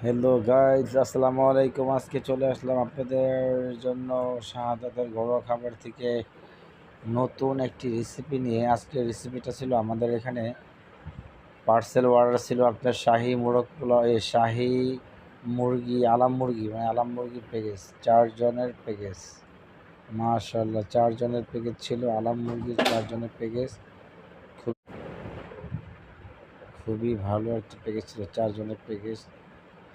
Hello guys, আসসালামু আলাইকুম। আজকে চলে আসলাম আপনাদের জন্য শাহাদাতের ঘরোয়া খাবার থেকে নতুন একটি রেসিপি নিয়ে। আজকের রেসিপিটা ছিল আমাদের এখানে পার্সেল অর্ডার ছিল আপনার শাহি মোরগ পোলাও, শাহি মুরগি, আলাম মুরগি, মানে আলাম মুরগির প্যাকেজ, 4 জনের প্যাকেজ। মাশাআল্লাহ, 4 জনের প্যাকেজ ছিল, আলাম মুরগির 4 জনের প্যাকেজ। খুব খুবই ভালো একটি প্যাকেজ ছিল, 4 জনের প্যাকেজ।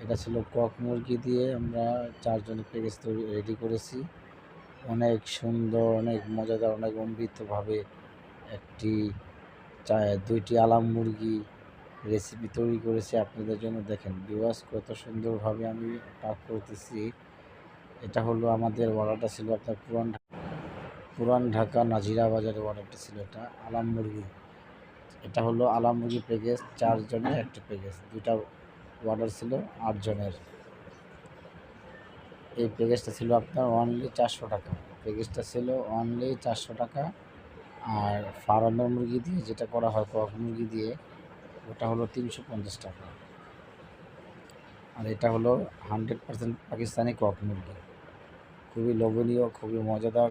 এটা ছিল কক মুরগি দিয়ে আমরা 4 জনের প্যাকেজ তৈরি রেডি করেছি। অনেক সুন্দর, অনেক মজাদার, অনেক অমৃতভাবে একটি 2টি আলাম মুরগি রেসিপি তৈরি করেছি আপনাদের জন্য। দেখেন ভিউয়ার্স, কত সুন্দরভাবে আমি পাক করতেছি। এটা হলো আমাদের অর্ডারটা ছিল আপনার পুরান ঢাকা নাজিরা বাজারে অর্ডারটা ছিল। এটা আলাম মুরগি, এটা হলো আলাম মুরগি প্যাকেজ, 4 জনের একটা প্যাকেজ। 2টা অর্ডার ছিল 8 জনের। এই প্যাকেজটা ছিল আপনার অনলি 400 টাকা। প্যাকেজটা ছিল অনলি 400 টাকা। আর ফার্মের মুরগি দিয়ে যেটা করা হয়, কক মুরগি দিয়ে, ওটা হলো 350 টাকা। আর এটা হলো 100% পাকিস্তানি কক মুরগি। খুবই লোভনীয়, খুবই মজাদার।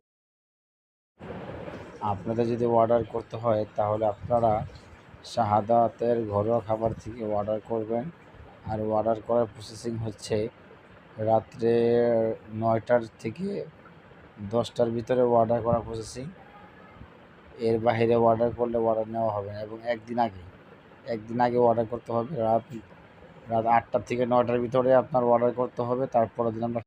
আপনাদের যদি অর্ডার করতে হয় তাহলে আপনারা শাহাদাতের ঘরোয়া খাবার থেকে অর্ডার করবেন। আর অর্ডার করার প্রসেসিং হচ্ছে রাত্রে 9টার থেকে 10টার ভিতরে অর্ডার করা প্রসেসিং। এর বাইরে অর্ডার করলে অর্ডার নেওয়া হবে না, এবং একদিন আগে অর্ডার করতে হবে। রাত 8টা থেকে 9টার ভিতরে আপনার অর্ডার করতে হবে। তারপরের দিন আমরা